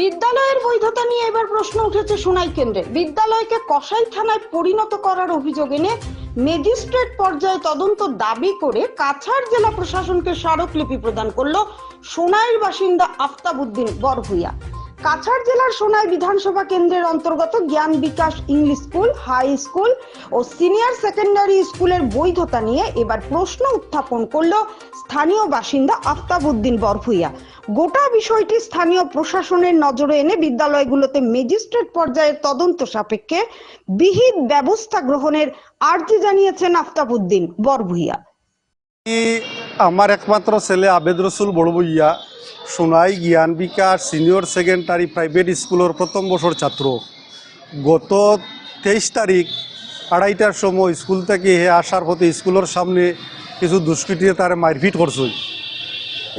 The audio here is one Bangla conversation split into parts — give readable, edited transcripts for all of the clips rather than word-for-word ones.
বিদ্যালয়ের বৈধতা নিয়ে এবার প্রশ্ন উঠেছে সোনাই কেন্দ্রে। বিদ্যালয়কে কসাই থানায় পরিণত করার অভিযোগ এনে ম্যাজিস্ট্রেট পর্যায়ে তদন্ত দাবি করে কাছাড় জেলা প্রশাসনকে স্মারকলিপি প্রদান করলো সোনাইয়ের বাসিন্দা আফতাবউদ্দিন বরভূঁইয়া। কাছাড় জেলার সোনাই বিধানসভা কেন্দ্রের অন্তর্গত জ্ঞান বিকাশ ইংলিশ স্কুল, হাই স্কুল ও সিনিয়র সেকেন্ডারি স্কুলের বৈধতা নিয়ে এবার প্রশ্ন উত্থাপন করলো স্থানীয় বাসিন্দা আফতাবউদ্দিন বরভূঁইয়া। গোটা বিষয়টি স্থানীয় প্রশাসনের নজরে এনে বিদ্যালয়গুলোতে ম্যাজিস্ট্রেট পর্যায়ের তদন্ত সাপেক্ষে বিহিত ব্যবস্থা গ্রহণের আর্জি জানিয়েছেন আফতাবউদ্দিন বরভূঁইয়া। আমার একমাত্র ছেলে আবেদ রসুল বড়ভূঁইয়া সোনাই জ্ঞান বিকাশ সিনিয়র সেকেন্ডারি প্রাইভেট স্কুলের প্রথম বছর ছাত্র। গত 23 তারিখ 2:30টার সময় স্কুল থেকে আসার পথে স্কুলের সামনে কিছু দুষ্কৃতীরা তার মারপিট করছে।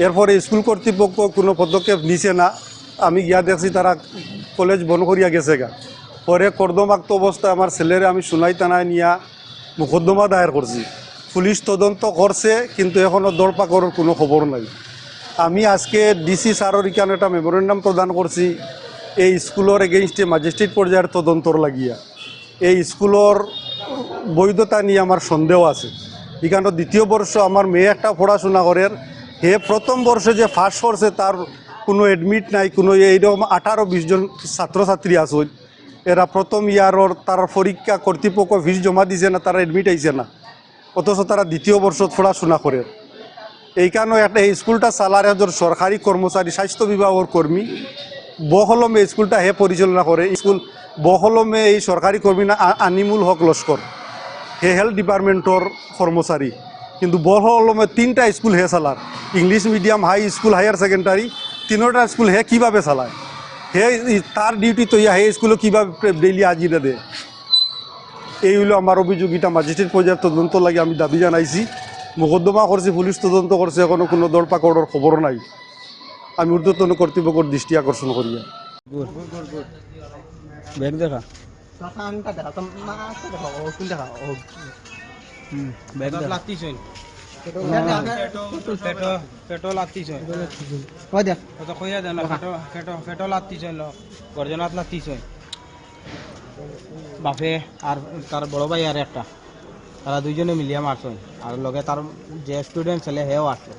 এরপরে স্কুল কর্তৃপক্ষ কোনো পদক্ষেপ নিছে না। আমি গিয়া দেখছি তারা কলেজ বন্ধ করিয়া গেছে গা। পরে কর্দমাক্ত অবস্থায় আমার ছেলেরে আমি সোনাই থানায় নিয়ে মোকদ্দমা দায়ের করছি। পুলিশ তদন্ত করছে, কিন্তু এখনও দরপাকড়ের কোনো খবর নাই। আমি আজকে ডিসি স্যারের এখানে একটা মেমোরেন্ডাম প্রদান করছি এই স্কুলের এগেইনস্টে ম্যাজিস্ট্রেট পর্যায়ের তদন্তর লাগিয়া। এই স্কুলের বৈধতা নিয়ে আমার সন্দেহ আছে। এখানে দ্বিতীয় বর্ষ আমার মেয়ে একটা পড়াশোনা করেন, হে প্রথম বর্ষে যে ফার্স্ট করছে তার কোনো অ্যাডমিট নাই, কোনো এইরকম 18-20 জন ছাত্রছাত্রী আছে। এরা প্রথম ইয়ারের তার পরীক্ষা কর্তৃপক্ষ ফিস জমা দিছে না, তারা অ্যাডমিট আইছে না, অথচ তারা দ্বিতীয় বর্ষ পড়াশোনা করে। এই কারণে একটা এই স্কুলটা চালার একজন সরকারি কর্মচারী স্বাস্থ্য বিভাগের কর্মী বহলমে স্কুলটা হে পরিচালনা করে। স্কুল বহলমে এই সরকারি কর্মী না আনিমুল হক লস্কর, হে হেলথ ডিপার্টমেন্টর কর্মচারী, কিন্তু বহলমে 3টা স্কুল হে চালার, English medium, high school, higher secondary 3টা স্কুল হে কীভাবে চালায়? হে তার ডিউটি তৈয়া হে স্কুলে কীভাবে ডেইলি হাজিরা দেয়? এই হলো আমার অভিযোগ। এটা ম্যাজিস্ট্রেট পর্যায়ের তদন্ত লাগে আমি দাবি জানাইছি, মোকদ্দমা করছি, পুলিশ তদন্ত করছে, এখনও কোনো দরপাকড়ের খবর নাই। আমি ঊর্ধ্বতন কর্তৃপক্ষের দৃষ্টি আকর্ষণ করি। দেখা বাপে আর তার বড় ভাই আর একটা, তারা দুইজনে মিলিয়া মারছেন। আর লগে তার যে স্টুডেন্ট ছেলে হেও আছে।